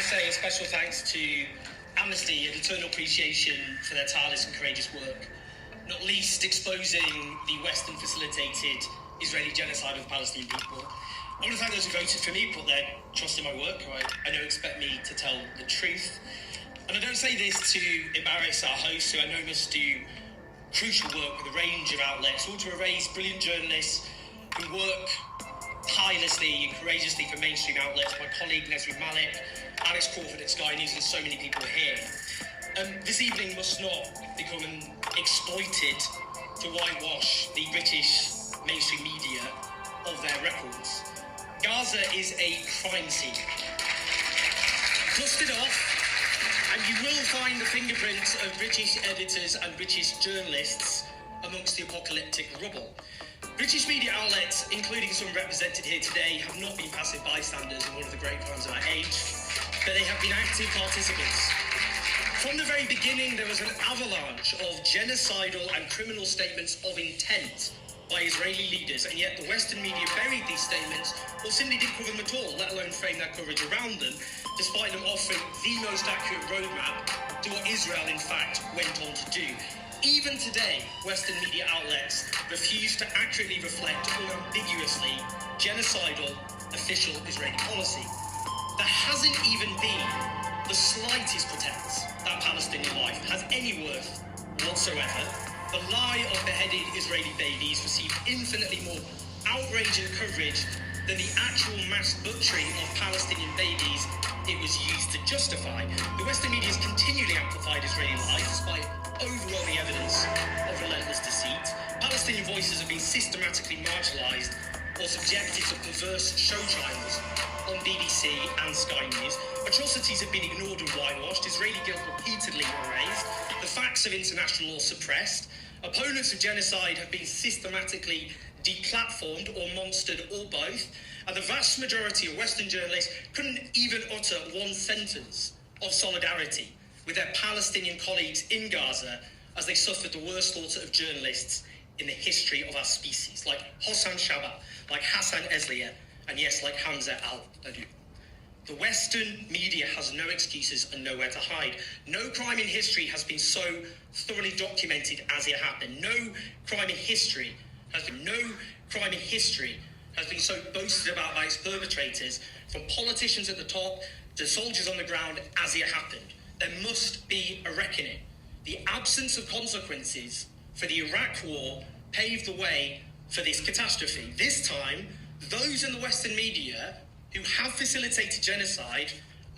say a special thanks to Amnesty and eternal appreciation for their tireless and courageous work, not least exposing the Western-facilitated Israeli genocide of the Palestinian people. I want to thank those who voted for me, put their trust in my work, who I know expect me to tell the truth. And I don't say this to embarrass our hosts, who I know must do crucial work with a range of outlets, or to erase brilliant journalists who work tirelessly and courageously for mainstream outlets, my colleague Nesri Malik, Alex Crawford at Sky News, and so many people here. This evening must not become exploited to whitewash the British mainstream media of their records. Gaza is a crime scene. Dust it off, and you will find the fingerprints of British editors and British journalists amongst the apocalyptic rubble. British media outlets, including some represented here today, have not been passive bystanders in one of the great crimes of our age, but they have been active participants. From the very beginning, there was an avalanche of genocidal and criminal statements of intent by Israeli leaders, and yet the Western media buried these statements or simply didn't cover them at all, let alone frame their coverage around them, despite them offering the most accurate roadmap to what Israel, in fact, went on to do. Even today, Western media outlets refuse to accurately reflect unambiguously genocidal official Israeli policy. There hasn't even been the slightest pretense that Palestinian life has any worth whatsoever. The lie of beheaded Israeli babies received infinitely more outrage and coverage than the actual mass butchering of Palestinian babies it was used to justify. The Western media has continually amplified Israeli lies despite overwhelming evidence of relentless deceit. Palestinian voices have been systematically marginalised or subjected to perverse show trials on BBC and Sky News. Atrocities have been ignored and whitewashed, Israeli guilt repeatedly erased, the facts of international law suppressed, opponents of genocide have been systematically deplatformed or monstered, or both, and the vast majority of Western journalists couldn't even utter one sentence of solidarity with their Palestinian colleagues in Gaza as they suffered the worst slaughter of journalists in the history of our species, like Hossam Shaba, like Hassan Esliya, and yes, like Hamza al-Adu. The Western media has no excuses and nowhere to hide. No crime in history has been so thoroughly documented as it happened. No crime in history has been so boasted about by its perpetrators, from politicians at the top to soldiers on the ground, as it happened. There must be a reckoning. The absence of consequences for the Iraq war paved the way for this catastrophe. This time, those in the Western media who have facilitated genocide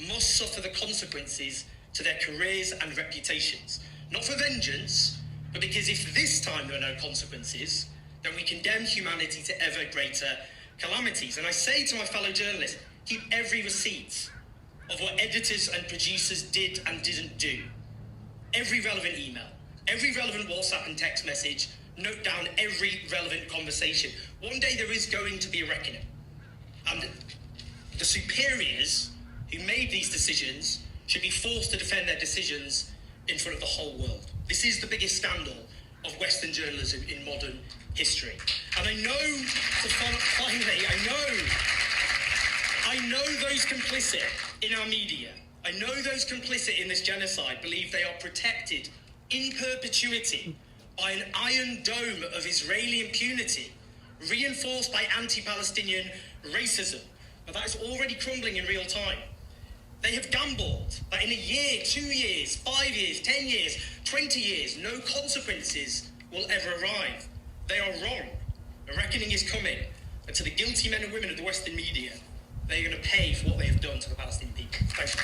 must suffer the consequences to their careers and reputations. Not for vengeance, but because if this time there are no consequences, then we condemn humanity to ever greater calamities. And I say to my fellow journalists, keep every receipt of what editors and producers did and didn't do. Every relevant email, every relevant WhatsApp and text message, note down every relevant conversation. One day there is going to be a reckoning. And the superiors who made these decisions should be forced to defend their decisions in front of the whole world. This is the biggest scandal of Western journalism in modern history. And I know those complicit in our media, I know those complicit in this genocide believe they are protected in perpetuity by an iron dome of Israeli impunity, reinforced by anti-Palestinian racism, but that is already crumbling in real time. They have gambled that in a year, 2 years, 5 years, 10 years, 20 years, no consequences will ever arrive. They are wrong. A reckoning is coming, and to the guilty men and women of the Western media, they are going to pay for what they have done to the Palestinian people. Thank you.